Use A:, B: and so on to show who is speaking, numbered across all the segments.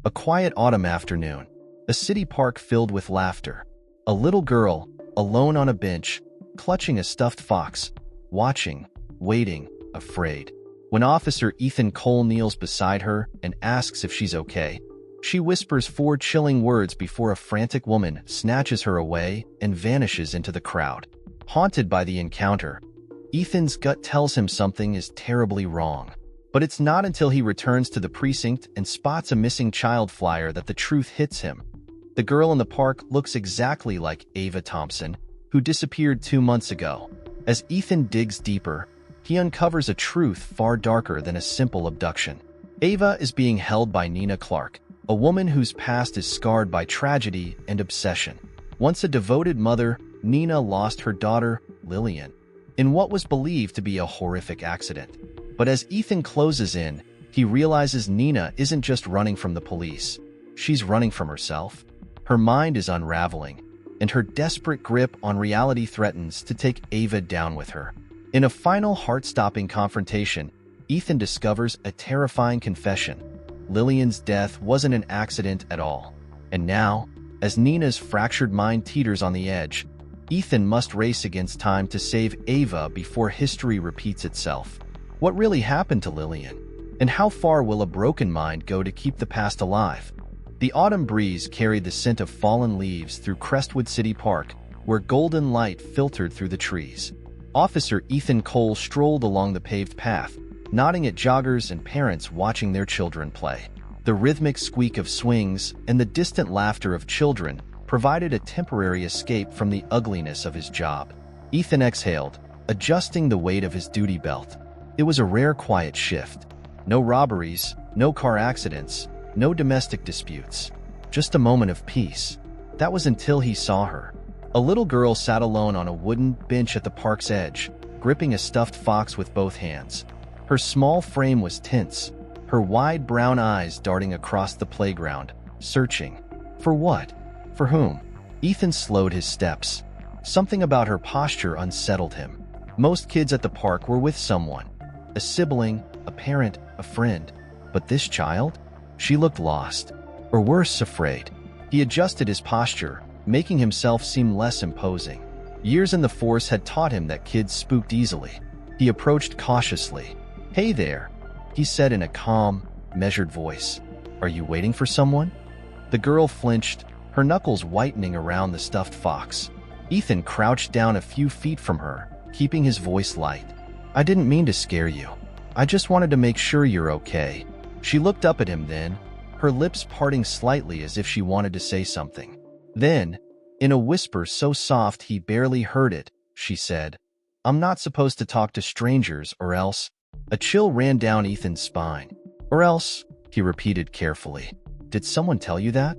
A: A quiet autumn afternoon. A city park filled with laughter. A little girl, alone on a bench, clutching a stuffed fox, watching, waiting, afraid. When Officer Ethan Cole kneels beside her and asks if she's okay, she whispers 4 chilling words before a frantic woman snatches her away and vanishes into the crowd. Haunted by the encounter, Ethan's gut tells him something is terribly wrong. But it's not until he returns to the precinct and spots a missing child flyer that the truth hits him. The girl in the park looks exactly like Ava Thompson, who disappeared 2 months ago. As Ethan digs deeper, he uncovers a truth far darker than a simple abduction. Ava is being held by Nina Clark, a woman whose past is scarred by tragedy and obsession. Once a devoted mother, Nina lost her daughter, Lillian, in what was believed to be a horrific accident. But as Ethan closes in, he realizes Nina isn't just running from the police. She's running from herself. Her mind is unraveling, and her desperate grip on reality threatens to take Ava down with her. In a final heart-stopping confrontation, Ethan discovers a terrifying confession. Lillian's death wasn't an accident at all. And now, as Nina's fractured mind teeters on the edge, Ethan must race against time to save Ava before history repeats itself. What really happened to Lillian? And how far will a broken mind go to keep the past alive? The autumn breeze carried the scent of fallen leaves through Crestwood City Park, where golden light filtered through the trees. Officer Ethan Cole strolled along the paved path, nodding at joggers and parents watching their children play. The rhythmic squeak of swings and the distant laughter of children provided a temporary escape from the ugliness of his job. Ethan exhaled, adjusting the weight of his duty belt. It was a rare quiet shift. No robberies, no car accidents, no domestic disputes. Just a moment of peace. That was until he saw her. A little girl sat alone on a wooden bench at the park's edge, gripping a stuffed fox with both hands. Her small frame was tense, her wide brown eyes darting across the playground, searching. For what? For whom? Ethan slowed his steps. Something about her posture unsettled him. Most kids at the park were with someone. A sibling, a parent, a friend. But this child? She looked lost. Or worse, afraid. He adjusted his posture, making himself seem less imposing. Years in the force had taught him that kids spooked easily. He approached cautiously. "Hey there," he said in a calm, measured voice. "Are you waiting for someone?" The girl flinched, her knuckles whitening around the stuffed fox. Ethan crouched down a few feet from her, keeping his voice light. "I didn't mean to scare you. I just wanted to make sure you're okay." She looked up at him then, her lips parting slightly as if she wanted to say something. Then, in a whisper so soft he barely heard it, she said, "I'm not supposed to talk to strangers, or else." A chill ran down Ethan's spine. "Or else," he repeated carefully. "Did someone tell you that?"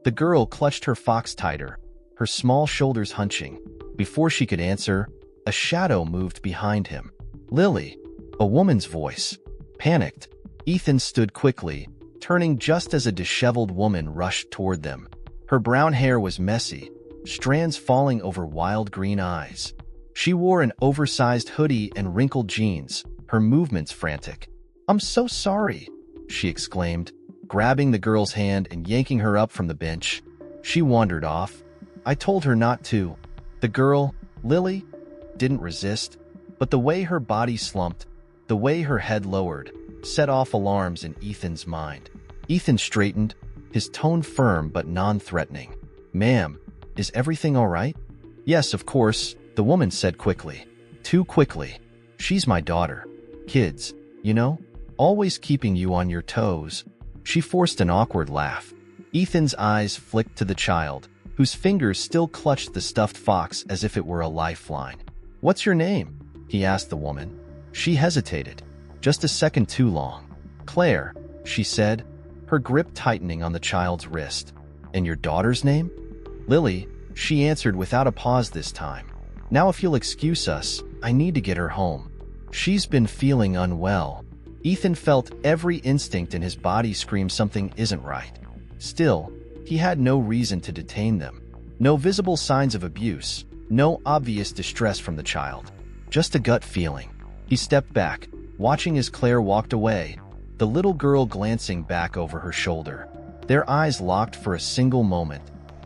A: The girl clutched her fox tighter, her small shoulders hunching. Before she could answer, a shadow moved behind him. "Lily," a woman's voice. Panicked, Ethan stood quickly, turning just as a disheveled woman rushed toward them. Her brown hair was messy, strands falling over wild green eyes. She wore an oversized hoodie and wrinkled jeans, her movements frantic. "I'm so sorry," she exclaimed, grabbing the girl's hand and yanking her up from the bench. She wandered off. "I told her not to." The girl, Lily, didn't resist, but the way her body slumped, the way her head lowered, set off alarms in Ethan's mind. Ethan straightened, his tone firm but non-threatening. "Ma'am, is everything all right?" "Yes, of course," the woman said quickly. Too quickly. "She's my daughter. Kids, you know, always keeping you on your toes." She forced an awkward laugh. Ethan's eyes flicked to the child, whose fingers still clutched the stuffed fox as if it were a lifeline. "What's your name?" he asked the woman. She hesitated, just a second too long. "Claire," she said, her grip tightening on the child's wrist. "And your daughter's name?" "Lily," she answered without a pause this time. "Now if you'll excuse us, I need to get her home. She's been feeling unwell." Ethan felt every instinct in his body scream something isn't right. Still, he had no reason to detain them. No visible signs of abuse, no obvious distress from the child. Just a gut feeling. He stepped back, watching as Claire walked away, the little girl glancing back over her shoulder. Their eyes locked for a single moment.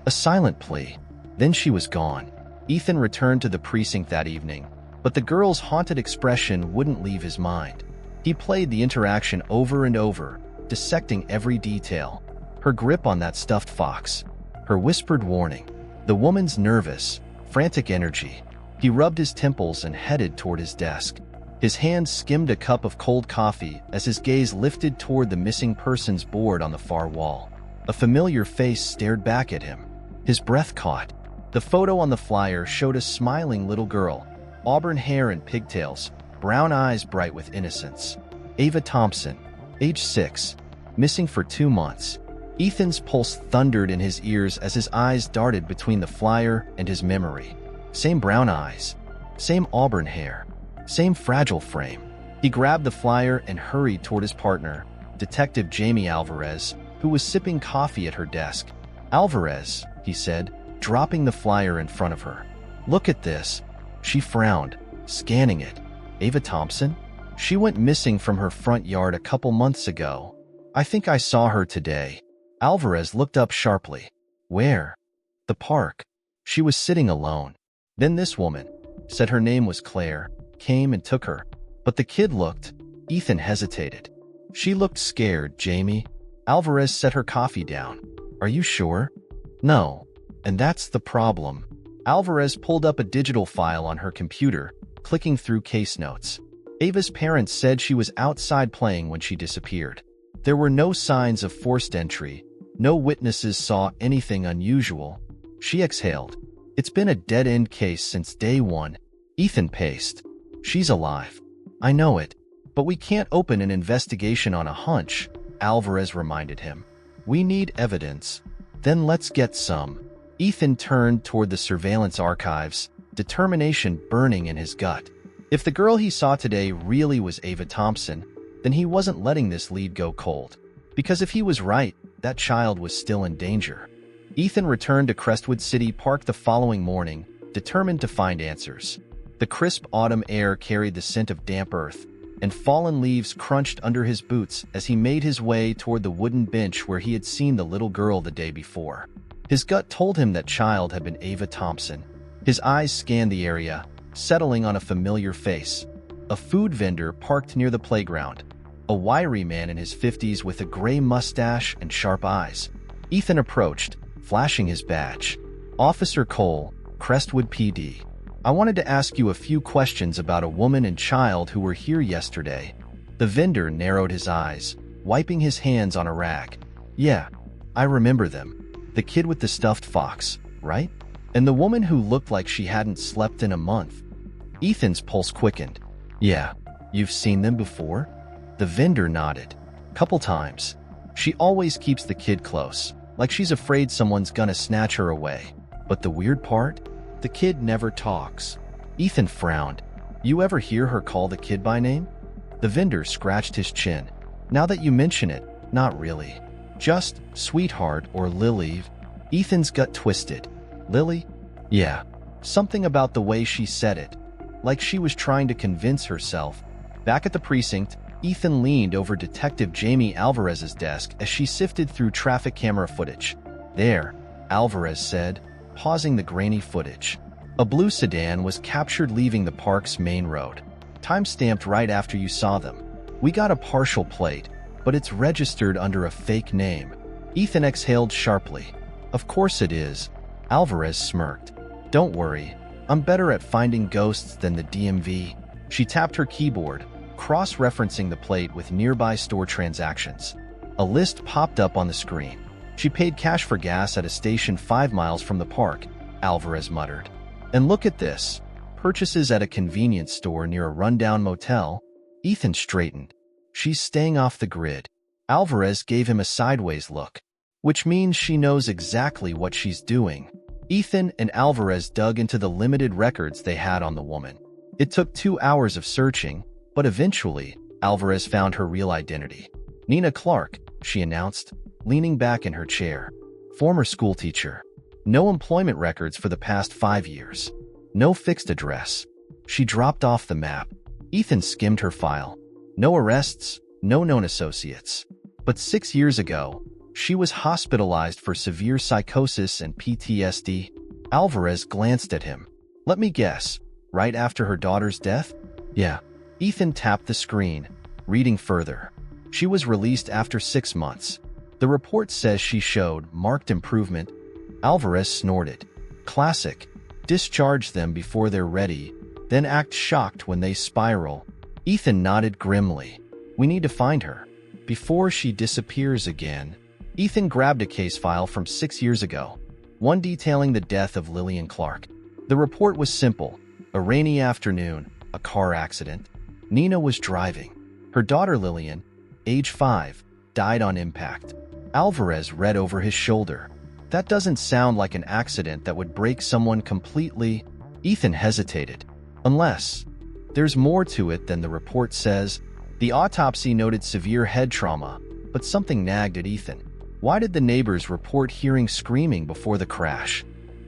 A: A silent plea. Then she was gone. Ethan returned to the precinct that evening, but the girl's haunted expression wouldn't leave his mind. He played the interaction over and over, dissecting every detail. Her grip on that stuffed fox, her whispered warning, the woman's nervous, frantic energy. He rubbed his temples and headed toward his desk. His hand skimmed a cup of cold coffee as his gaze lifted toward the missing persons board on the far wall. A familiar face stared back at him. His breath caught. The photo on the flyer showed a smiling little girl, auburn hair and pigtails, brown eyes bright with innocence. Ava Thompson, age 6, missing for 2 months. Ethan's pulse thundered in his ears as his eyes darted between the flyer and his memory. Same brown eyes, same auburn hair, same fragile frame. He grabbed the flyer and hurried toward his partner, Detective Jamie Alvarez, who was sipping coffee at her desk. "Alvarez," he said, dropping the flyer in front of her. "Look at this." She frowned, scanning it. "Ava Thompson? She went missing from her front yard a couple months ago. I think I saw her today." Alvarez looked up sharply. "Where?" "The park. She was sitting alone. Then this woman, said her name was Claire, came and took her." "But the kid looked..." Ethan hesitated. "She looked scared, Jamie." Alvarez set her coffee down. "Are you sure?" "No. And that's the problem." Alvarez pulled up a digital file on her computer, clicking through case notes. Ava's parents said she was outside playing when she disappeared. There were no signs of forced entry. No witnesses saw anything unusual. She exhaled. "It's been a dead-end case since day one." Ethan paced. "She's alive. I know it. But we can't open an investigation on a hunch," Alvarez reminded him. "We need evidence. Then let's get some." Ethan turned toward the surveillance archives, determination burning in his gut. If the girl he saw today really was Ava Thompson, then he wasn't letting this lead go cold. Because if he was right, that child was still in danger. Ethan returned to Crestwood City Park the following morning, determined to find answers. The crisp autumn air carried the scent of damp earth, and fallen leaves crunched under his boots as he made his way toward the wooden bench where he had seen the little girl the day before. His gut told him that child had been Ava Thompson. His eyes scanned the area, settling on a familiar face. A food vendor parked near the playground. A wiry man in his 50s with a gray mustache and sharp eyes. Ethan approached, flashing his badge. "Officer Cole, Crestwood PD. I wanted to ask you a few questions about a woman and child who were here yesterday." The vendor narrowed his eyes, wiping his hands on a rag. "Yeah, I remember them. The kid with the stuffed fox, right? And the woman who looked like she hadn't slept in a month." Ethan's pulse quickened. "Yeah, you've seen them before?" The vendor nodded. "Couple times. She always keeps the kid close, like she's afraid someone's gonna snatch her away. But the weird part? The kid never talks." Ethan frowned. "You ever hear her call the kid by name?" The vendor scratched his chin. "Now that you mention it, not really. Just sweetheart or Lily." Ethan's gut twisted. "Lily?" "Yeah. Something about the way she said it. Like she was trying to convince herself." Back at the precinct, Ethan leaned over Detective Jamie Alvarez's desk as she sifted through traffic camera footage. "There," Alvarez said, pausing the grainy footage. "A blue sedan was captured leaving the park's main road. Time-stamped right after you saw them. We got a partial plate, but it's registered under a fake name." Ethan exhaled sharply. "Of course it is." Alvarez smirked. "Don't worry. I'm better at finding ghosts than the DMV." She tapped her keyboard, cross-referencing the plate with nearby store transactions. A list popped up on the screen. "She paid cash for gas at a station 5 miles from the park," Alvarez muttered. "And look at this. Purchases at a convenience store near a rundown motel." Ethan straightened. "She's staying off the grid." Alvarez gave him a sideways look. "Which means she knows exactly what she's doing." Ethan and Alvarez dug into the limited records they had on the woman. It took 2 hours of searching, but eventually, Alvarez found her real identity. "Nina Clark," she announced, leaning back in her chair. "Former schoolteacher. No employment records for the past 5 years. No fixed address." She dropped off the map. Ethan skimmed her file. No arrests, no known associates. But 6 years ago, She was hospitalized for severe psychosis and PTSD. Alvarez glanced at him. Let me guess, right after her daughter's death? Yeah. Ethan tapped the screen, reading further. She was released after 6 months. The report says she showed marked improvement. Alvarez snorted. Classic. Discharge them before they're ready, then act shocked when they spiral. Ethan nodded grimly. We need to find her before she disappears again. Ethan grabbed a case file from 6 years ago, one detailing the death of Lillian Clark. The report was simple. A rainy afternoon, a car accident. Nina was driving. Her daughter Lillian, age 5, died on impact. Alvarez read over his shoulder. That doesn't sound like an accident that would break someone completely. Ethan hesitated. Unless there's more to it than the report says. The autopsy noted severe head trauma, but something nagged at Ethan. Why did the neighbors report hearing screaming before the crash?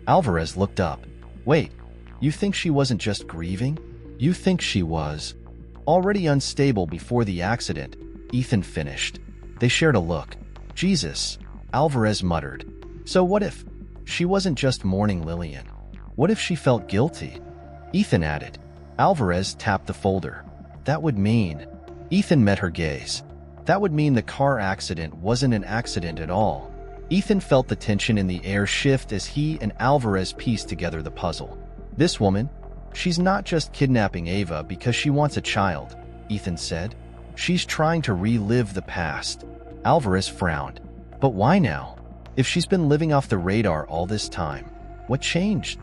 A: Alvarez looked up. Wait, you think she wasn't just grieving? You think she was already unstable before the accident? Ethan finished. They shared a look. Jesus, Alvarez muttered. So what if she wasn't just mourning Lillian? What if she felt guilty? Ethan added. Alvarez tapped the folder. That would mean... Ethan met her gaze. That would mean the car accident wasn't an accident at all. Ethan felt the tension in the air shift as he and Alvarez pieced together the puzzle. This woman, she's not just kidnapping Ava because she wants a child, Ethan said. She's trying to relive the past. Alvarez frowned. But why now? If she's been living off the radar all this time, what changed?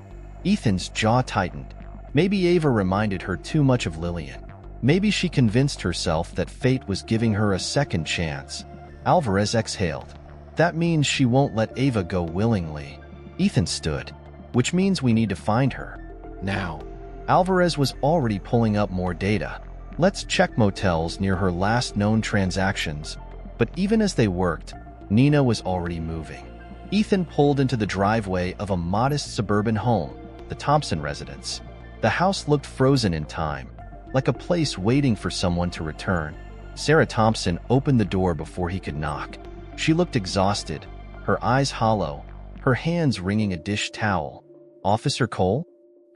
A: Ethan's jaw tightened. Maybe Ava reminded her too much of Lillian. Maybe she convinced herself that fate was giving her a second chance. Alvarez exhaled. That means she won't let Ava go willingly. Ethan stood. Which means we need to find her. Now. Alvarez was already pulling up more data. Let's check motels near her last known transactions. But even as they worked, Nina was already moving. Ethan pulled into the driveway of a modest suburban home, the Thompson residence. The house looked frozen in time, like a place waiting for someone to return. Sarah Thompson opened the door before he could knock. She looked exhausted, her eyes hollow, her hands wringing a dish towel. Officer Cole?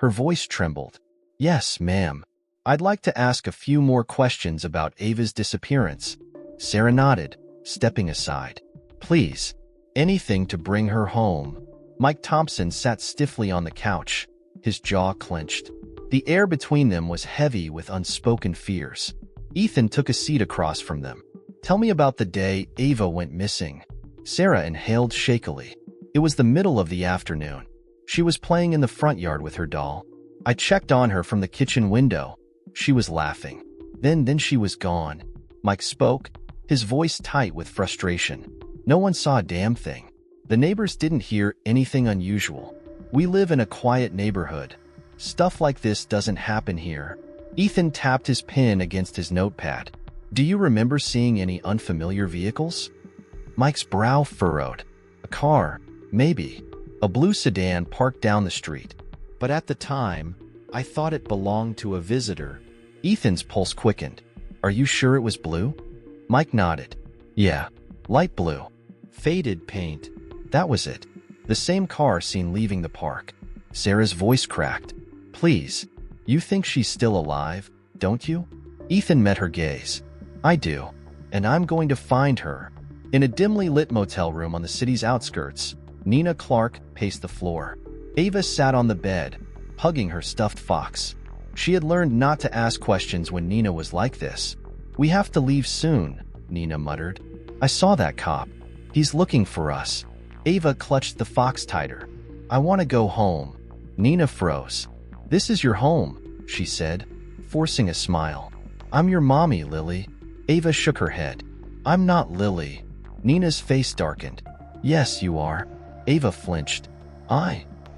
A: Her voice trembled. Yes, ma'am. I'd like to ask a few more questions about Ava's disappearance. Sarah nodded, stepping aside. Please, anything to bring her home. Mike Thompson sat stiffly on the couch, his jaw clenched. The air between them was heavy with unspoken fears. Ethan took a seat across from them. Tell me about the day Ava went missing. Sarah inhaled shakily. It was the middle of the afternoon. She was playing in the front yard with her doll. I checked on her from the kitchen window. She was laughing. Then she was gone. Mike spoke, his voice tight with frustration. No one saw a damn thing. The neighbors didn't hear anything unusual. We live in a quiet neighborhood. Stuff like this doesn't happen here. Ethan tapped his pen against his notepad. Do you remember seeing any unfamiliar vehicles? Mike's brow furrowed. A car, maybe. A blue sedan parked down the street. But at the time, I thought it belonged to a visitor. Ethan's pulse quickened. Are you sure it was blue? Mike nodded. Yeah, light blue. Faded paint. That was it. The same car seen leaving the park. Sarah's voice cracked. Please, you think she's still alive, don't you? Ethan met her gaze. I do, and I'm going to find her. In a dimly lit motel room on the city's outskirts, Nina Clark paced the floor. Ava sat on the bed, hugging her stuffed fox. She had learned not to ask questions when Nina was like this. We have to leave soon, Nina muttered. I saw that cop. He's looking for us. Ava clutched the fox tighter. I want to go home. Nina froze. This is your home, she said, forcing a smile. I'm your mommy, Lily. Ava shook her head. I'm not Lily. Nina's face darkened. Yes, you are. Ava flinched.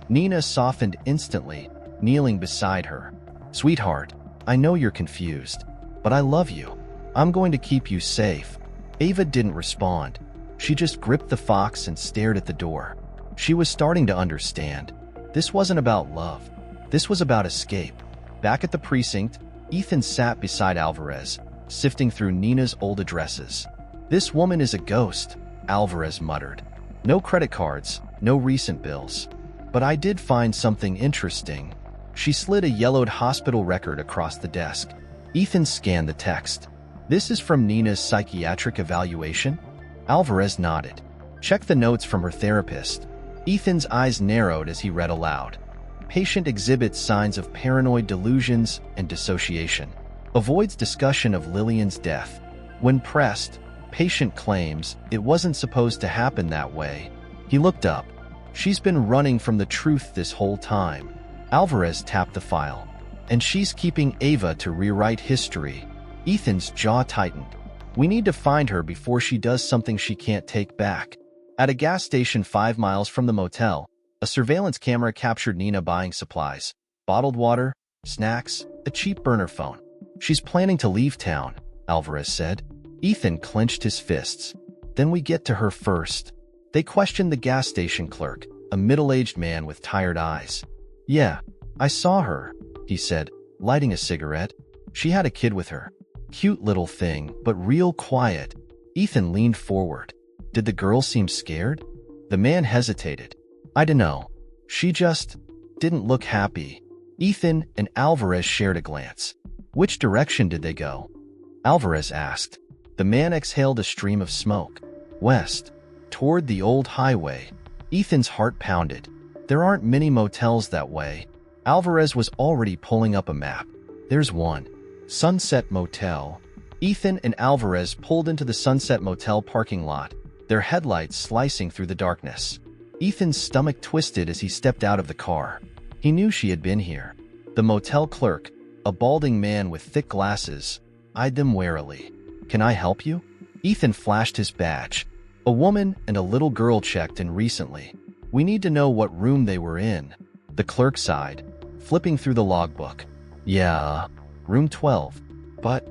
A: Nina softened instantly, kneeling beside her. Sweetheart, I know you're confused, but I love you. I'm going to keep you safe. Ava didn't respond. She just gripped the fox and stared at the door. She was starting to understand. This wasn't about love. This was about escape. Back at the precinct, Ethan sat beside Alvarez, sifting through Nina's old addresses. This woman is a ghost. Alvarez muttered. No credit cards, no recent bills. But I did find something interesting. She slid a yellowed hospital record across the desk. Ethan scanned the text. This is from Nina's psychiatric evaluation? Alvarez nodded. Check the notes from her therapist. Ethan's eyes narrowed as he read aloud. Patient exhibits signs of paranoid delusions and dissociation. Avoids discussion of Lillian's death. When pressed, patient claims it wasn't supposed to happen that way. He looked up. She's been running from the truth this whole time. Alvarez tapped the file. And she's keeping Ava to rewrite history. Ethan's jaw tightened. We need to find her before she does something she can't take back. At a gas station 5 miles from the motel, a surveillance camera captured Nina buying supplies, bottled water, snacks, a cheap burner phone. She's planning to leave town, Alvarez said. Ethan clenched his fists. Then we get to her first. They questioned the gas station clerk, a middle-aged man with tired eyes. Yeah, I saw her, he said, lighting a cigarette. She had a kid with her. Cute little thing, but real quiet. Ethan leaned forward. Did the girl seem scared? The man hesitated. I dunno. She just didn't look happy. Ethan and Alvarez shared a glance. Which direction did they go? Alvarez asked. The man exhaled a stream of smoke. West. Toward the old highway. Ethan's heart pounded. There aren't many motels that way. Alvarez was already pulling up a map. There's one. Sunset Motel. Ethan and Alvarez pulled into the Sunset Motel parking lot, their headlights slicing through the darkness. Ethan's stomach twisted as he stepped out of the car. He knew she had been here. The motel clerk, a balding man with thick glasses, eyed them warily. Can I help you? Ethan flashed his badge. A woman and a little girl checked in recently. We need to know what room they were in. The clerk sighed, flipping through the logbook. Yeah, room 12. But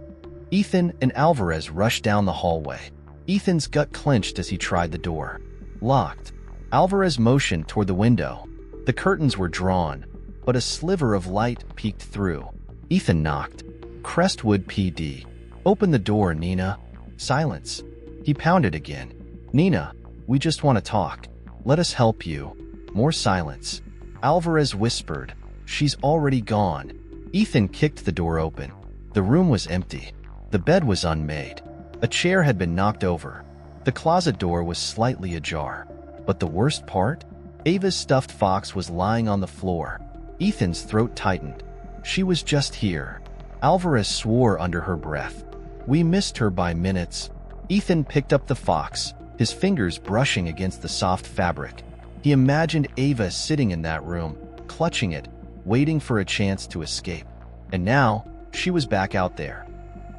A: Ethan and Alvarez rushed down the hallway. Ethan's gut clenched as he tried the door. Locked. Alvarez motioned toward the window. The curtains were drawn, but a sliver of light peeked through. Ethan knocked. Crestwood PD. Open the door, Nina. Silence. He pounded again. Nina, we just want to talk. Let us help you. More silence. Alvarez whispered. She's already gone. Ethan kicked the door open. The room was empty. The bed was unmade. A chair had been knocked over. The closet door was slightly ajar. But the worst part? Ava's stuffed fox was lying on the floor. Ethan's throat tightened. She was just here. Alvarez swore under her breath. We missed her by minutes. Ethan picked up the fox, his fingers brushing against the soft fabric. He imagined Ava sitting in that room, clutching it, waiting for a chance to escape. And now, she was back out there,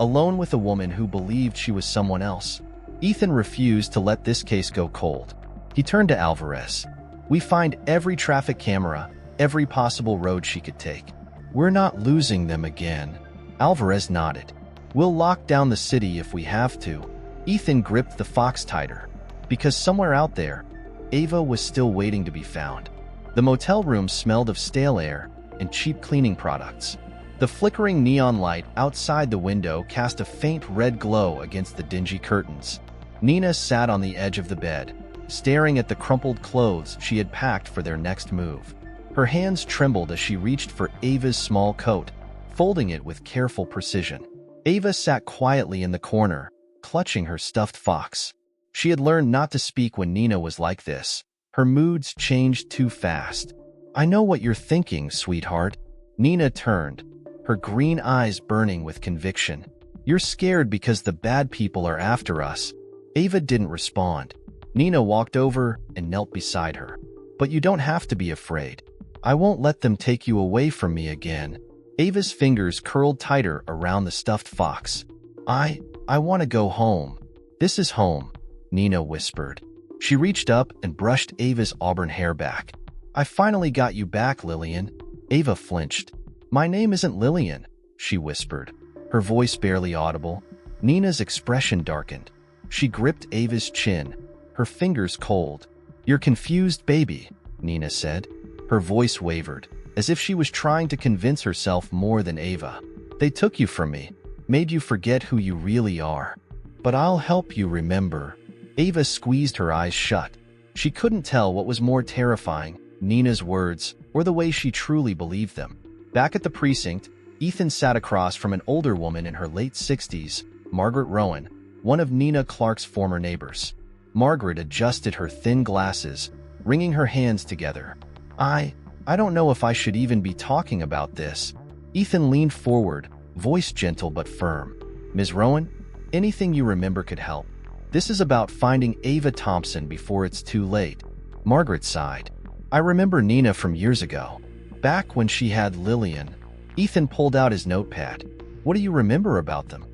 A: alone with a woman who believed she was someone else. Ethan refused to let this case go cold. He turned to Alvarez. We find every traffic camera, every possible road she could take. We're not losing them again. Alvarez nodded. We'll lock down the city if we have to. Ethan gripped the fox tighter, because somewhere out there, Ava was still waiting to be found. The motel room smelled of stale air and cheap cleaning products. The flickering neon light outside the window cast a faint red glow against the dingy curtains. Nina sat on the edge of the bed, staring at the crumpled clothes she had packed for their next move. Her hands trembled as she reached for Ava's small coat, folding it with careful precision. Ava sat quietly in the corner, clutching her stuffed fox. She had learned not to speak when Nina was like this. Her moods changed too fast. I know what you're thinking, sweetheart. Nina turned, her green eyes burning with conviction. You're scared because the bad people are after us. Ava didn't respond. Nina walked over and knelt beside her. But you don't have to be afraid. I won't let them take you away from me again. Ava's fingers curled tighter around the stuffed fox. I want to go home. This is home, Nina whispered. She reached up and brushed Ava's auburn hair back. I finally got you back, Lillian. Ava flinched. My name isn't Lillian, she whispered, her voice barely audible. Nina's expression darkened. She gripped Ava's chin, her fingers cold. You're confused, baby, Nina said. Her voice wavered, as if she was trying to convince herself more than Ava. They took you from me, made you forget who you really are. But I'll help you remember. Ava squeezed her eyes shut. She couldn't tell what was more terrifying, Nina's words or the way she truly believed them. Back at the precinct, Ethan sat across from an older woman in her late 60s, Margaret Rowan, one of Nina Clark's former neighbors. Margaret adjusted her thin glasses, wringing her hands together. I don't know if I should even be talking about this. Ethan leaned forward, voice gentle but firm. Ms. Rowan, anything you remember could help. This is about finding Ava Thompson before it's too late. Margaret sighed. I remember Nina from years ago. Back when she had Lillian. Ethan pulled out his notepad. What do you remember about them?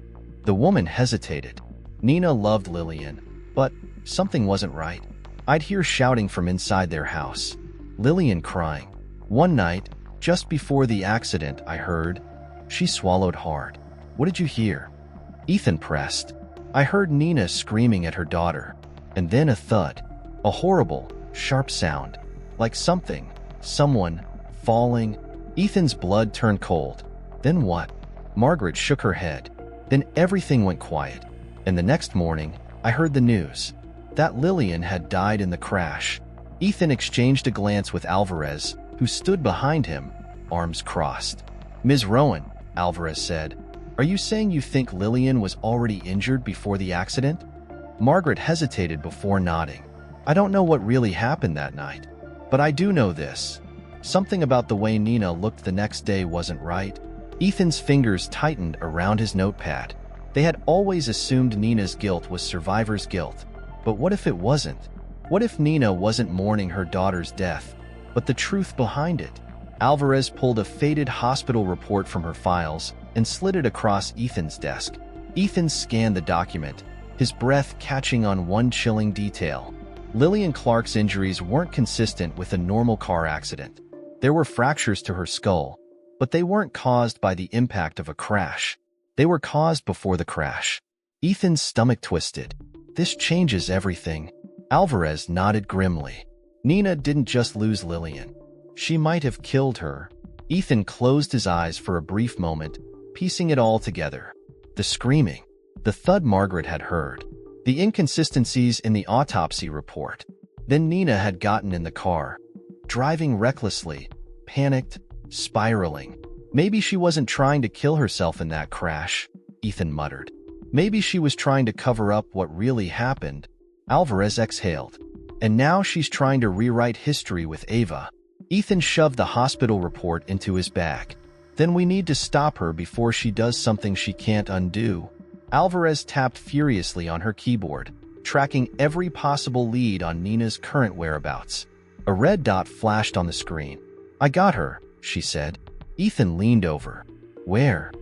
A: The woman hesitated. Nina loved Lillian, but something wasn't right. I'd hear shouting from inside their house. Lillian crying. One night, just before the accident, I heard. She swallowed hard. What did you hear? Ethan pressed. I heard Nina screaming at her daughter, and then a thud. A horrible, sharp sound. Like someone, falling. Ethan's blood turned cold. Then what? Margaret shook her head. Then everything went quiet. And the next morning, I heard the news. That Lillian had died in the crash. Ethan exchanged a glance with Alvarez, who stood behind him, arms crossed. Ms. Rowan, Alvarez said, are you saying you think Lillian was already injured before the accident? Margaret hesitated before nodding. I don't know what really happened that night, but I do know this. Something about the way Nina looked the next day wasn't right. Ethan's fingers tightened around his notepad. They had always assumed Nina's guilt was survivor's guilt. But what if it wasn't? What if Nina wasn't mourning her daughter's death, but the truth behind it? Alvarez pulled a faded hospital report from her files and slid it across Ethan's desk. Ethan scanned the document, his breath catching on one chilling detail. Lillian Clark's injuries weren't consistent with a normal car accident. There were fractures to her skull, but they weren't caused by the impact of a crash. They were caused before the crash. Ethan's stomach twisted. This changes everything. Alvarez nodded grimly. Nina didn't just lose Lillian. She might have killed her. Ethan closed his eyes for a brief moment, piecing it all together. The screaming, the thud Margaret had heard, the inconsistencies in the autopsy report. Then Nina had gotten in the car, driving recklessly, panicked, spiraling. Maybe she wasn't trying to kill herself in that crash, Ethan muttered. Maybe she was trying to cover up what really happened. Alvarez exhaled. And now she's trying to rewrite history with Ava. Ethan shoved the hospital report into his bag. Then we need to stop her before she does something she can't undo. Alvarez tapped furiously on her keyboard, tracking every possible lead on Nina's current whereabouts. A red dot flashed on the screen. I got her, she said. Ethan leaned over. Where?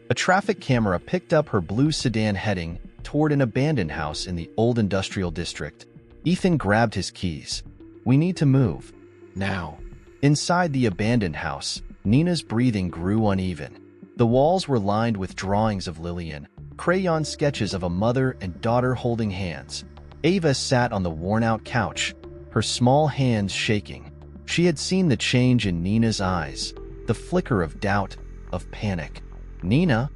A: A traffic camera picked up her blue sedan heading toward an abandoned house in the old industrial district. Ethan grabbed his keys. We need to move. Now. Inside the abandoned house, Nina's breathing grew uneven. The walls were lined with drawings of Lillian, crayon sketches of a mother and daughter holding hands. Ava sat on the worn-out couch, her small hands shaking. She had seen the change in Nina's eyes, the flicker of doubt, of panic. Nina?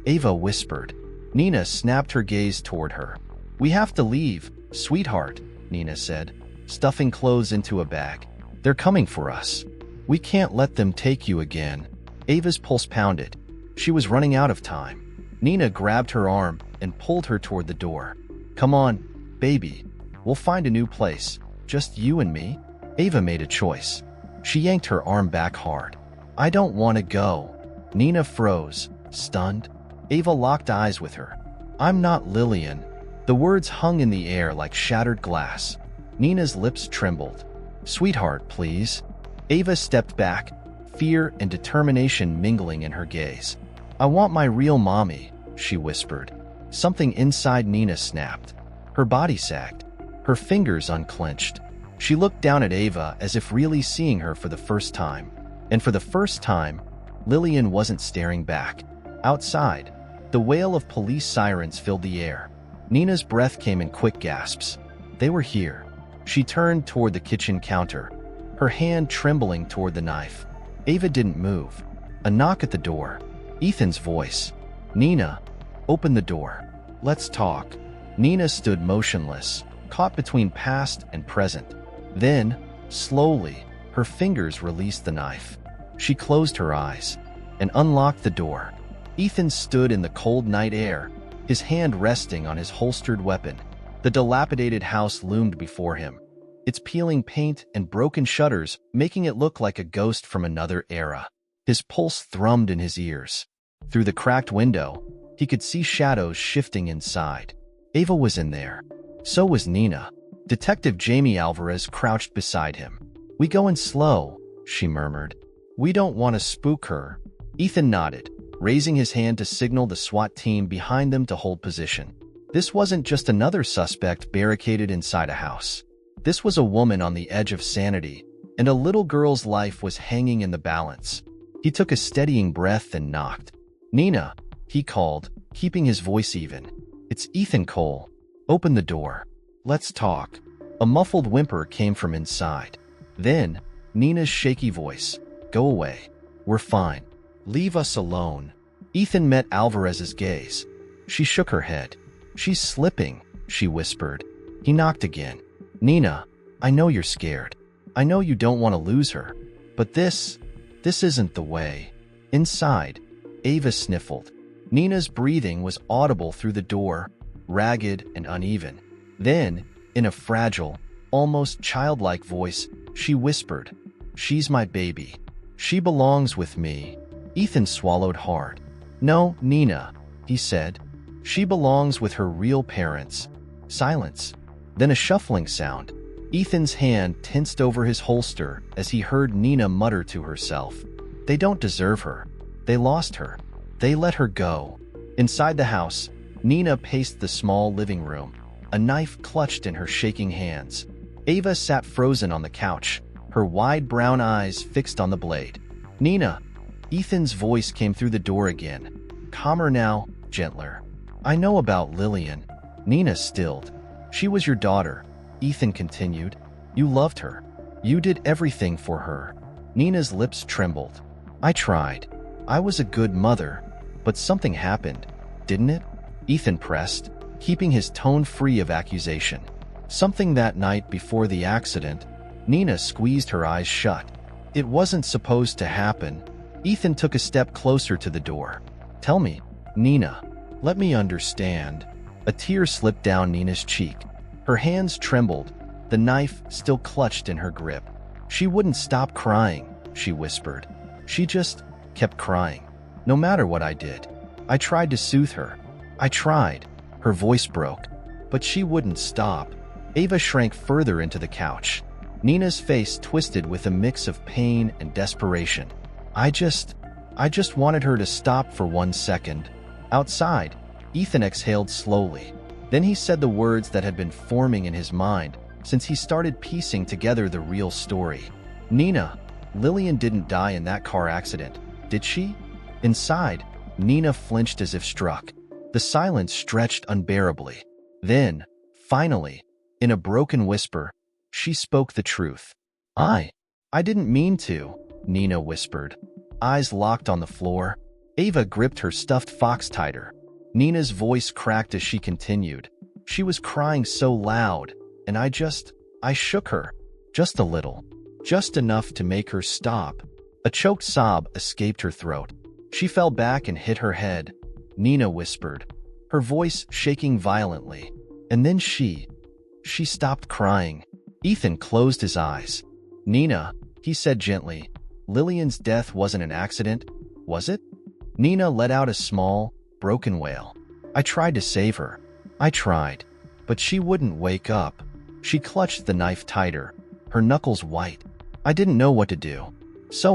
A: Ava whispered. Nina snapped her gaze toward her. We have to leave, sweetheart, Nina said, stuffing clothes into a bag. They're coming for us. We can't let them take you again. Ava's pulse pounded. She was running out of time. Nina grabbed her arm and pulled her toward the door. Come on, baby. We'll find a new place. Just you and me. Ava made a choice. She yanked her arm back hard. I don't want to go. Nina froze, stunned. Ava locked eyes with her. I'm not Lillian. The words hung in the air like shattered glass. Nina's lips trembled. Sweetheart, please. Ava stepped back, fear and determination mingling in her gaze. I want my real mommy, she whispered. Something inside Nina snapped. Her body sagged. Her fingers unclenched. She looked down at Ava as if really seeing her for the first time. And for the first time, Lillian wasn't staring back. Outside, the wail of police sirens filled the air. Nina's breath came in quick gasps. They were here. She turned toward the kitchen counter, her hand trembling toward the knife. Ava didn't move. A knock at the door. Ethan's voice. Nina, open the door. Let's talk. Nina stood motionless, caught between past and present. Then, slowly, her fingers released the knife. She closed her eyes and unlocked the door. Ethan stood in the cold night air, his hand resting on his holstered weapon. The dilapidated house loomed before him, its peeling paint and broken shutters making it look like a ghost from another era. His pulse thrummed in his ears. Through the cracked window, he could see shadows shifting inside. Ava was in there. So was Nina. Detective Jamie Alvarez crouched beside him. "We go in slow," she murmured. "We don't want to spook her." Ethan nodded, raising his hand to signal the SWAT team behind them to hold position. This wasn't just another suspect barricaded inside a house. This was a woman on the edge of sanity, and a little girl's life was hanging in the balance. He took a steadying breath and knocked. "Nina," he called, keeping his voice even. "It's Ethan Cole. Open the door. Let's talk." A muffled whimper came from inside. Then, Nina's shaky voice. "Go away. We're fine. Leave us alone." Ethan met Alvarez's gaze. She shook her head. "She's slipping," she whispered. He knocked again. "Nina, I know you're scared. I know you don't want to lose her. But this isn't the way." Inside, Ava sniffled. Nina's breathing was audible through the door, ragged and uneven. Then, in a fragile, almost childlike voice, she whispered, "She's my baby. She belongs with me." Ethan swallowed hard. "No, Nina," he said. "She belongs with her real parents." Silence. Then a shuffling sound. Ethan's hand tensed over his holster as he heard Nina mutter to herself. "They don't deserve her. They lost her. They let her go." Inside the house, Nina paced the small living room, a knife clutched in her shaking hands. Ava sat frozen on the couch, her wide brown eyes fixed on the blade. "Nina," Ethan's voice came through the door again. Calmer now, gentler. "I know about Lillian." Nina stilled. "She was your daughter," Ethan continued. "You loved her. You did everything for her." Nina's lips trembled. "I tried. I was a good mother. But something happened, didn't it?" Ethan pressed, keeping his tone free of accusation. "Something that night before the accident." Nina squeezed her eyes shut. "It wasn't supposed to happen." Ethan took a step closer to the door. "Tell me, Nina. Let me understand." A tear slipped down Nina's cheek. Her hands trembled, the knife still clutched in her grip. "She wouldn't stop crying," she whispered. "She just kept crying. No matter what I did. I tried to soothe her. I tried." Her voice broke. "But she wouldn't stop." Ava shrank further into the couch. Nina's face twisted with a mix of pain and desperation. I just wanted her to stop for 1 second." Outside, Ethan exhaled slowly. Then he said the words that had been forming in his mind since he started piecing together the real story. "Nina, Lillian didn't die in that car accident, did she?" Inside, Nina flinched as if struck. The silence stretched unbearably. Then, finally, in a broken whisper, she spoke the truth. I didn't mean to," Nina whispered. Eyes locked on the floor, Ava gripped her stuffed fox tighter. Nina's voice cracked as she continued. "She was crying so loud, and I shook her. Just a little. Just enough to make her stop." A choked sob escaped her throat. She fell back and hit her head. Nina whispered, her voice shaking violently. And then she stopped crying. Ethan closed his eyes. "Nina," he said gently, "Lillian's death wasn't an accident, was it?" Nina let out a small, broken wail. "I tried to save her. I tried. But she wouldn't wake up." She clutched the knife tighter, her knuckles white. "I didn't know what to do. So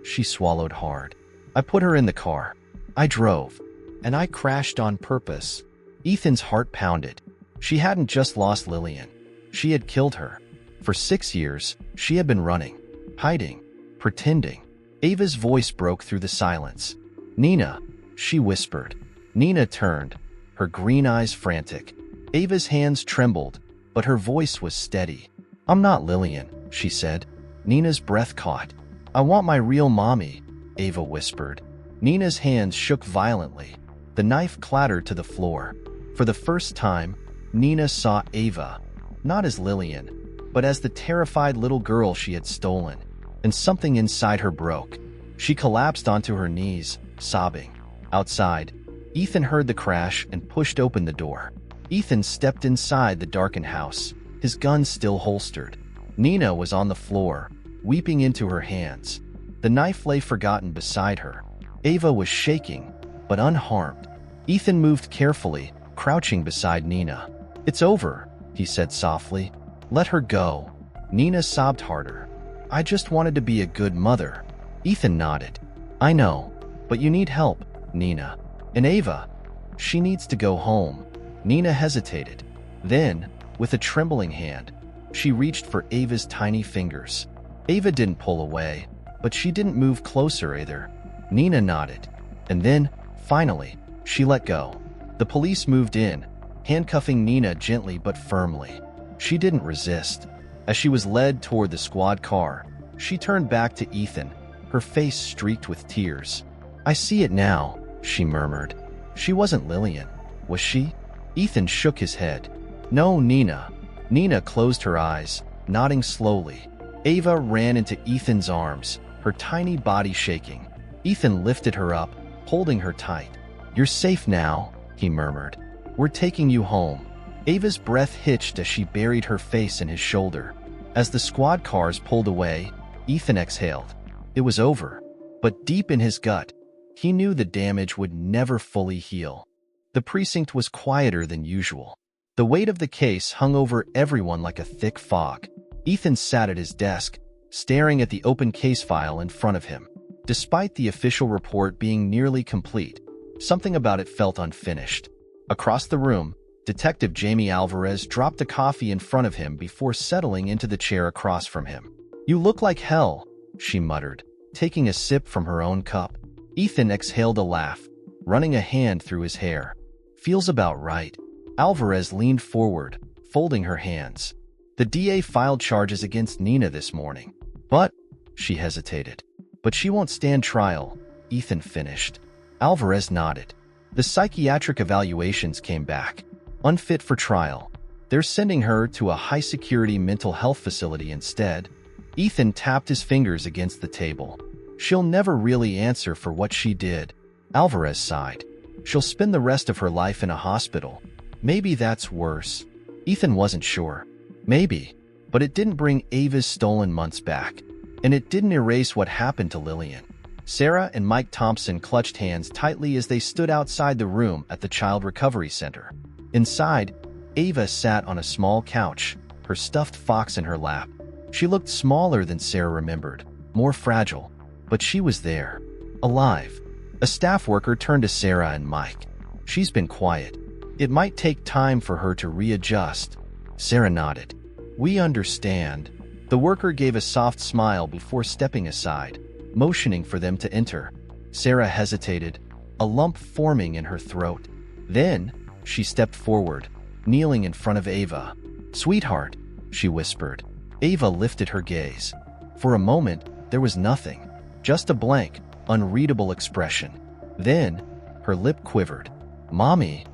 A: she swallowed hard. "I put her in the car. I drove. And I crashed on purpose." Ethan's heart pounded. She hadn't just lost Lillian. She had killed her. For 6 years, she had been running, hiding, pretending. Ava's voice broke through the silence. "Nina," she whispered. Nina turned, her green eyes frantic. Ava's hands trembled, but her voice was steady. "I'm not Lillian," she said. Nina's breath caught. "I want my real mommy," Ava whispered. Nina's hands shook violently. The knife clattered to the floor. For the first time, Nina saw Ava, not as Lillian, but as the terrified little girl she had stolen, and something inside her broke. She collapsed onto her knees, sobbing. Outside, Ethan heard the crash and pushed open the door. Ethan stepped inside the darkened house, his gun still holstered. Nina was on the floor, weeping into her hands. The knife lay forgotten beside her. Ava was shaking, but unharmed. Ethan moved carefully, crouching beside Nina. "It's over," he said softly. "Let her go." Nina sobbed harder. "I just wanted to be a good mother." Ethan nodded. "I know, but you need help, Nina. And Ava, she needs to go home." Nina hesitated. Then, with a trembling hand, she reached for Ava's tiny fingers. Ava didn't pull away, but she didn't move closer either. Nina nodded. And then, finally, she let go. The police moved in, handcuffing Nina gently but firmly. She didn't resist. As she was led toward the squad car, she turned back to Ethan, her face streaked with tears. "I see it now," she murmured. "She wasn't Lillian, was she?" Ethan shook his head. "No, Nina." Nina closed her eyes, nodding slowly. Ava ran into Ethan's arms, her tiny body shaking. Ethan lifted her up, holding her tight. "You're safe now," he murmured. "We're taking you home." Ava's breath hitched as she buried her face in his shoulder. As the squad cars pulled away, Ethan exhaled. It was over, but deep in his gut, he knew the damage would never fully heal. The precinct was quieter than usual. The weight of the case hung over everyone like a thick fog. Ethan sat at his desk, staring at the open case file in front of him. Despite the official report being nearly complete, something about it felt unfinished. Across the room, Detective Jamie Alvarez dropped a coffee in front of him before settling into the chair across from him. "You look like hell," she muttered, taking a sip from her own cup. Ethan exhaled a laugh, running a hand through his hair. "Feels about right." Alvarez leaned forward, folding her hands. "The DA filed charges against Nina this morning. But," she hesitated. "But she won't stand trial," Ethan finished. Alvarez nodded. "The psychiatric evaluations came back. Unfit for trial. They're sending her to a high-security mental health facility instead." Ethan tapped his fingers against the table. "She'll never really answer for what she did." Alvarez sighed. "She'll spend the rest of her life in a hospital. Maybe that's worse." Ethan wasn't sure. Maybe. But it didn't bring Ava's stolen months back. And it didn't erase what happened to Lillian. Sarah and Mike Thompson clutched hands tightly as they stood outside the room at the Child Recovery Center. Inside, Ava sat on a small couch, her stuffed fox in her lap. She looked smaller than Sarah remembered, more fragile, but she was there, alive. A staff worker turned to Sarah and Mike. "She's been quiet. It might take time for her to readjust." Sarah nodded. "We understand." The worker gave a soft smile before stepping aside, motioning for them to enter. Sarah hesitated, a lump forming in her throat. Then, she stepped forward, kneeling in front of Ava. "Sweetheart," she whispered. Ava lifted her gaze. For a moment, there was nothing, just a blank, unreadable expression. Then, her lip quivered. "Mommy."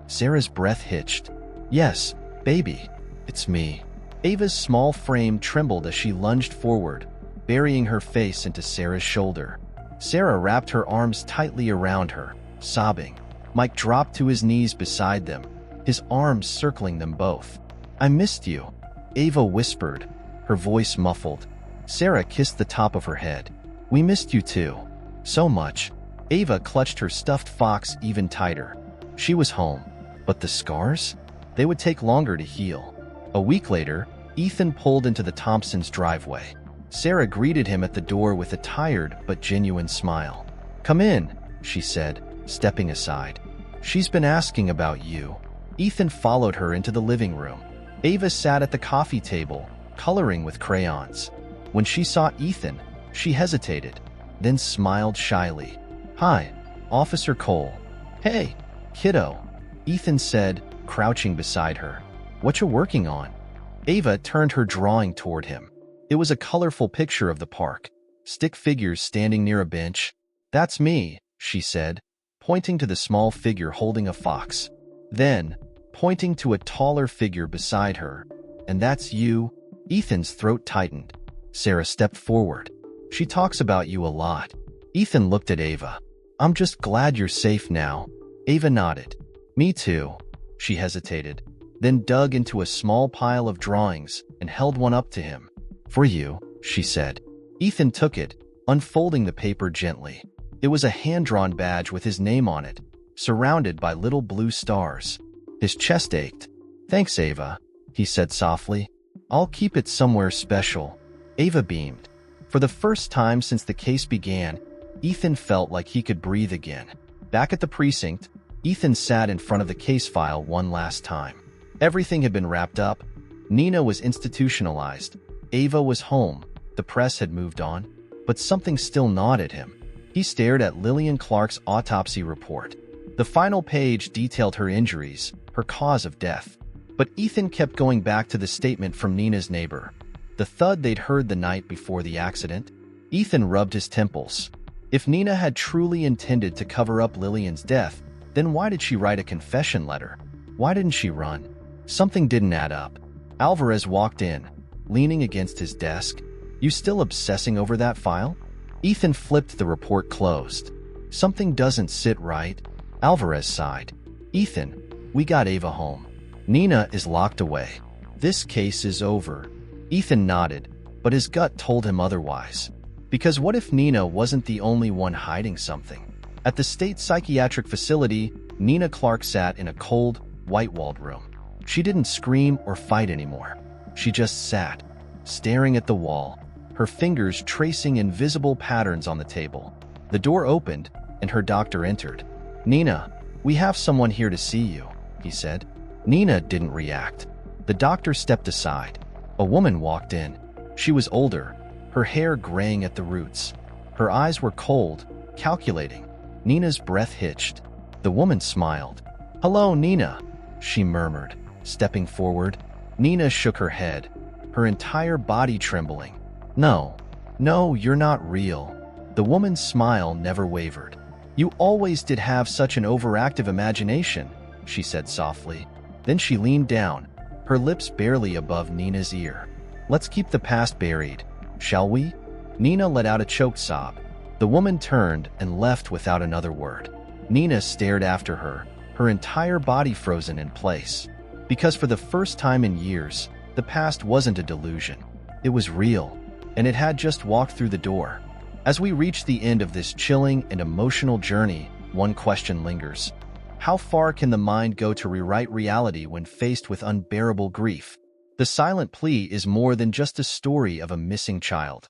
A: Sarah's breath hitched. "Yes, baby, it's me." Ava's small frame trembled as she lunged forward, burying her face into Sarah's shoulder. Sarah wrapped her arms tightly around her, sobbing. Mike dropped to his knees beside them, his arms circling them both. "I missed you," Ava whispered, her voice muffled. Sarah kissed the top of her head. "We missed you too. So much." Ava clutched her stuffed fox even tighter. She was home. But the scars? They would take longer to heal. A week later, Ethan pulled into the Thompsons' driveway. Sarah greeted him at the door with a tired but genuine smile. "Come in," she said, stepping aside. "She's been asking about you." Ethan followed her into the living room. Ava sat at the coffee table, coloring with crayons. When she saw Ethan, she hesitated, then smiled shyly. "Hi, Officer Cole." "Hey, kiddo," Ethan said, crouching beside her. "What you working on?" Ava turned her drawing toward him. It was a colorful picture of the park, stick figures standing near a bench. "That's me," she said, pointing to the small figure holding a fox. Then, pointing to a taller figure beside her, And that's you? Ethan's throat tightened. Sarah stepped forward. She talks about you a lot. Ethan looked at Ava. I'm just glad you're safe now. Ava nodded. Me too. She hesitated, then dug into a small pile of drawings and held one up to him. For you, she said. Ethan took it, unfolding the paper gently. It was a hand-drawn badge with his name on it, surrounded by little blue stars. His chest ached. Thanks, Ava, he said softly. I'll keep it somewhere special. Ava beamed. For the first time since the case began, Ethan felt like he could breathe again. Back at the precinct, Ethan sat in front of the case file one last time. Everything had been wrapped up. Nina was institutionalized. Ava was home. The press had moved on. But something still gnawed at him. He stared at Lillian Clark's autopsy report. The final page detailed her injuries, her cause of death. But Ethan kept going back to the statement from Nina's neighbor. The thud they'd heard the night before the accident. Ethan rubbed his temples. If Nina had truly intended to cover up Lillian's death, then why did she write a confession letter? Why didn't she run? Something didn't add up. Alvarez walked in, leaning against his desk. You still obsessing over that file? Ethan flipped the report closed. Something doesn't sit right. Alvarez sighed. Ethan, we got Ava home. Nina is locked away. This case is over. Ethan nodded, but his gut told him otherwise. Because what if Nina wasn't the only one hiding something? At the state psychiatric facility, Nina Clark sat in a cold, white-walled room. She didn't scream or fight anymore. She just sat, staring at the wall, her fingers tracing invisible patterns on the table. The door opened, and her doctor entered. Nina, we have someone here to see you, he said. Nina didn't react. The doctor stepped aside. A woman walked in. She was older, her hair graying at the roots. Her eyes were cold, calculating. Nina's breath hitched. The woman smiled. Hello, Nina, she murmured, stepping forward. Nina shook her head, her entire body trembling. No, you're not real. The woman's smile never wavered. You always did have such an overactive imagination, she said softly. Then she leaned down, her lips barely above Nina's ear. Let's keep the past buried, shall we? Nina let out a choked sob. The woman turned and left without another word. Nina stared after her, her entire body frozen in place. Because for the first time in years, the past wasn't a delusion. It was real, and it had just walked through the door. As we reach the end of this chilling and emotional journey, one question lingers. How far can the mind go to rewrite reality when faced with unbearable grief? The Silent Plea is more than just a story of a missing child.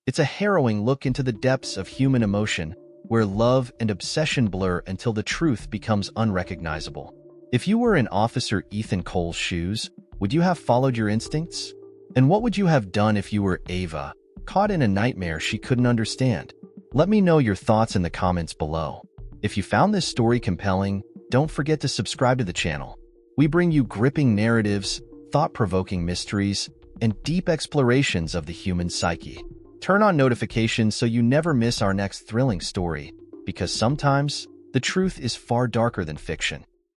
A: It's a harrowing look into the depths of human emotion, where love and obsession blur until the truth becomes unrecognizable. If you were in Officer Ethan Cole's shoes, would you have followed your instincts? And what would you have done if you were Ava, caught in a nightmare she couldn't understand? Let me know your thoughts in the comments below. If you found this story compelling, don't forget to subscribe to the channel. We bring you gripping narratives, thought-provoking mysteries, and deep explorations of the human psyche. Turn on notifications so you never miss our next thrilling story, because sometimes the truth is far darker than fiction.